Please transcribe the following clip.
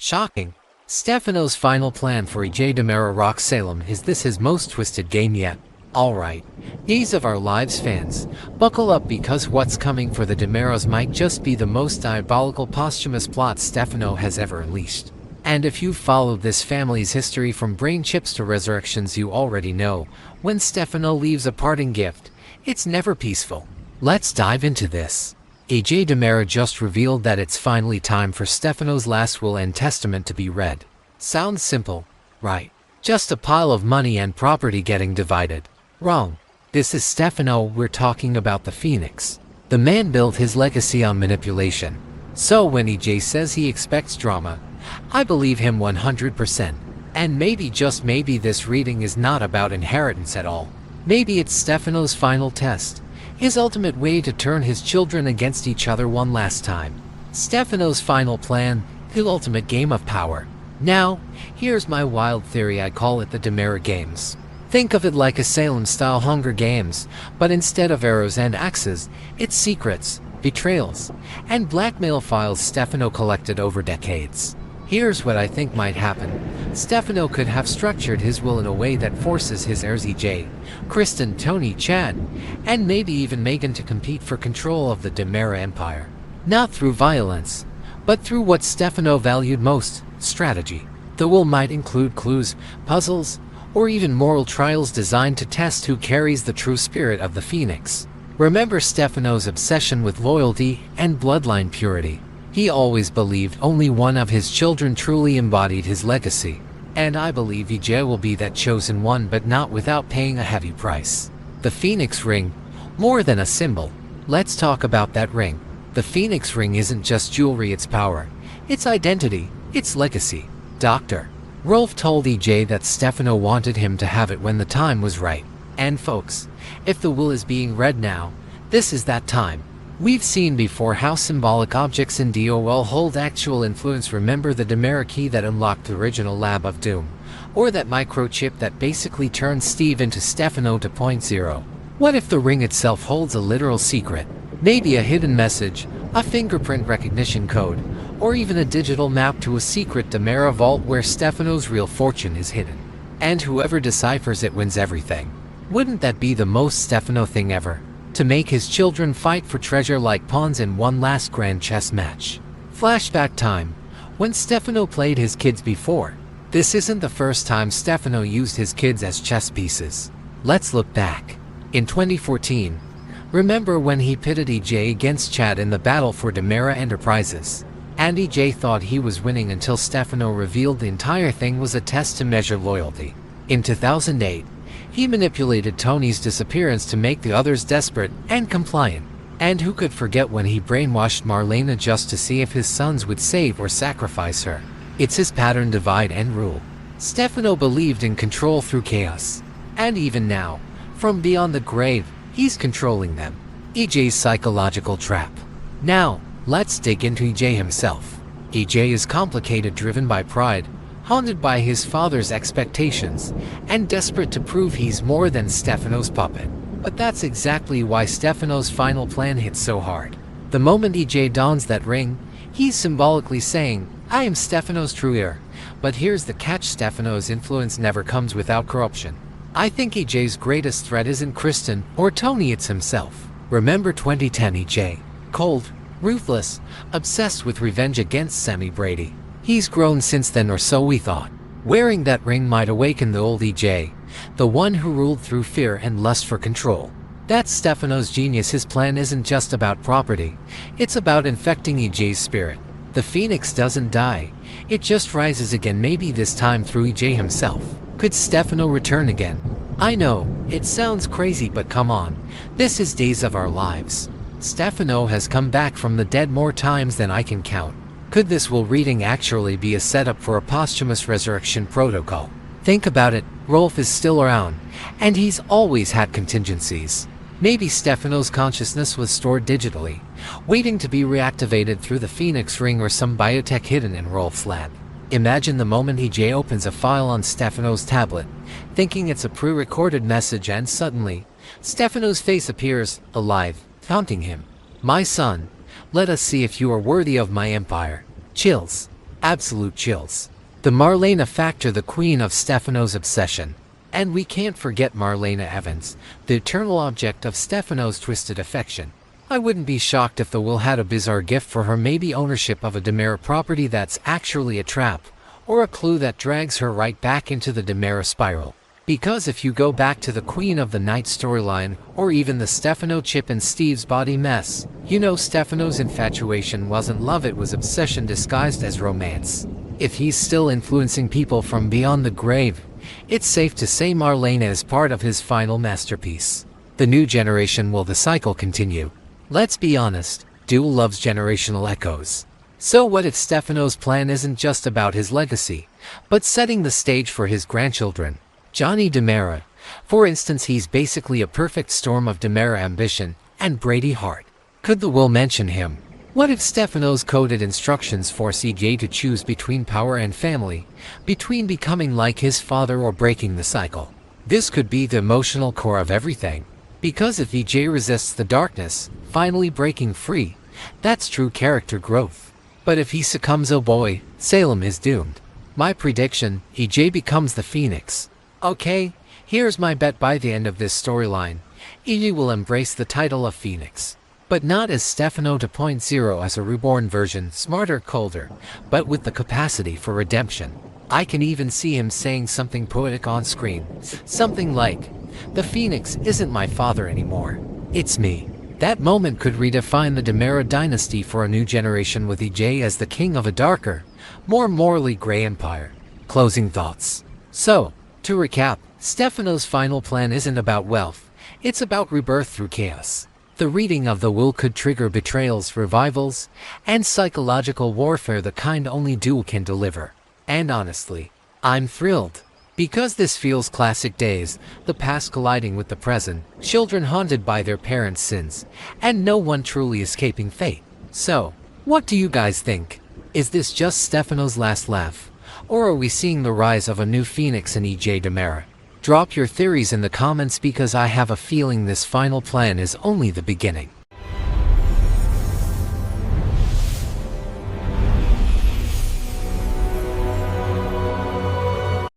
Shocking. Stefano's final plan for EJ DiMera rocks Salem. Is this his most twisted game yet? Alright, Days of Our Lives fans, buckle up because what's coming for the DiMeras might just be the most diabolical posthumous plot Stefano has ever unleashed. And if you've followed this family's history from brain chips to resurrections, you already know, when Stefano leaves a parting gift, it's never peaceful. Let's dive into this. EJ DiMera just revealed that it's finally time for Stefano's last will and testament to be read. Sounds simple, right? Just a pile of money and property getting divided. Wrong. This is Stefano. We're talking about the Phoenix. The man built his legacy on manipulation. So when EJ says he expects drama, I believe him 100%. And maybe, just maybe, this reading is not about inheritance at all. Maybe it's Stefano's final test. His ultimate way to turn his children against each other one last time. Stefano's final plan, the ultimate game of power. Now, here's my wild theory. I call it the DiMera Games. Think of it like a Salem-style Hunger Games, but instead of arrows and axes, it's secrets, betrayals, and blackmail files Stefano collected over decades. Here's what I think might happen. Stefano could have structured his will in a way that forces his heirs EJ, Kristen, Tony, Chad, and maybe even Megan to compete for control of the DiMera empire. Not through violence, but through what Stefano valued most, strategy. The will might include clues, puzzles, or even moral trials designed to test who carries the true spirit of the Phoenix. Remember Stefano's obsession with loyalty and bloodline purity. He always believed only one of his children truly embodied his legacy. And I believe EJ will be that chosen one, but not without paying a heavy price. The Phoenix ring, more than a symbol. Let's talk about that ring. The Phoenix ring isn't just jewelry, it's power. It's identity, it's legacy. Dr. Rolf told EJ that Stefano wanted him to have it when the time was right. And folks, if the will is being read now, this is that time. We've seen before how symbolic objects in DOOL hold actual influence. Remember the DiMera key that unlocked the original Lab of Doom? Or that microchip that basically turned Steve into Stefano 2.0? What if the ring itself holds a literal secret? Maybe a hidden message, a fingerprint recognition code, or even a digital map to a secret DiMera vault where Stefano's real fortune is hidden. And whoever deciphers it wins everything. Wouldn't that be the most Stefano thing ever? To make his children fight for treasure like pawns in one last grand chess match. Flashback time, when Stefano played his kids before. This isn't the first time Stefano used his kids as chess pieces. Let's look back. In 2014, remember when he pitted EJ against Chad in the battle for DiMera Enterprises? And EJ thought he was winning until Stefano revealed the entire thing was a test to measure loyalty. In 2008, he manipulated Tony's disappearance to make the others desperate and compliant. And who could forget when he brainwashed Marlena just to see if his sons would save or sacrifice her? It's his pattern: divide and rule. Stefano believed in control through chaos. And even now, from beyond the grave, he's controlling them. EJ's psychological trap. Now, let's dig into EJ himself. EJ is complicated, driven by pride, haunted by his father's expectations, and desperate to prove he's more than Stefano's puppet. But that's exactly why Stefano's final plan hits so hard. The moment EJ dons that ring, he's symbolically saying, I am Stefano's true heir. But here's the catch: Stefano's influence never comes without corruption. I think EJ's greatest threat isn't Kristen or Tony, it's himself. Remember 2010 EJ? Cold, ruthless, obsessed with revenge against Sammy Brady. He's grown since then, or so we thought. Wearing that ring might awaken the old EJ, the one who ruled through fear and lust for control. That's Stefano's genius. His plan isn't just about property, it's about infecting EJ's spirit. The Phoenix doesn't die, it just rises again, maybe this time through EJ himself. Could Stefano return again? I know, it sounds crazy, but come on, this is Days of Our Lives. Stefano has come back from the dead more times than I can count. Could this will reading actually be a setup for a posthumous resurrection protocol? Think about it, Rolf is still around, and he's always had contingencies. Maybe Stefano's consciousness was stored digitally, waiting to be reactivated through the Phoenix ring or some biotech hidden in Rolf's lab. Imagine the moment EJ opens a file on Stefano's tablet, thinking it's a pre-recorded message, and suddenly, Stefano's face appears, alive, taunting him. My son, let us see if you are worthy of my empire. Chills. Absolute chills. The Marlena factor, the queen of Stefano's obsession. And we can't forget Marlena Evans, the eternal object of Stefano's twisted affection. I wouldn't be shocked if the will had a bizarre gift for her, maybe ownership of a DiMera property that's actually a trap, or a clue that drags her right back into the DiMera spiral. Because if you go back to the Queen of the Night storyline, or even the Stefano Chip and Steve's body mess, you know Stefano's infatuation wasn't love, it was obsession disguised as romance. If he's still influencing people from beyond the grave, it's safe to say Marlena is part of his final masterpiece. The new generation, will the cycle continue? Let's be honest, DOOL loves generational echoes. So what if Stefano's plan isn't just about his legacy, but setting the stage for his grandchildren? Johnny DiMera, for instance, he's basically a perfect storm of DiMera ambition and Brady heart. Could the will mention him? What if Stefano's coded instructions force EJ to choose between power and family, between becoming like his father or breaking the cycle? This could be the emotional core of everything. Because if EJ resists the darkness, finally breaking free, that's true character growth. But if he succumbs, oh boy, Salem is doomed. My prediction, EJ becomes the Phoenix. Okay, here's my bet: by the end of this storyline, EJ will embrace the title of Phoenix. But not as Stefano 2.0, as a reborn version, smarter, colder, but with the capacity for redemption. I can even see him saying something poetic on screen. Something like, "The Phoenix isn't my father anymore. It's me." That moment could redefine the DiMera dynasty for a new generation, with EJ as the king of a darker, more morally gray empire. Closing thoughts. So, to recap, Stefano's final plan isn't about wealth, it's about rebirth through chaos. The reading of the will could trigger betrayals, revivals, and psychological warfare, the kind only DOOL can deliver. And honestly, I'm thrilled. Because this feels classic days, the past colliding with the present, children haunted by their parents' sins, and no one truly escaping fate. So, what do you guys think? Is this just Stefano's last laugh? Or are we seeing the rise of a new Phoenix in EJ DiMera? Drop your theories in the comments, because I have a feeling this final plan is only the beginning.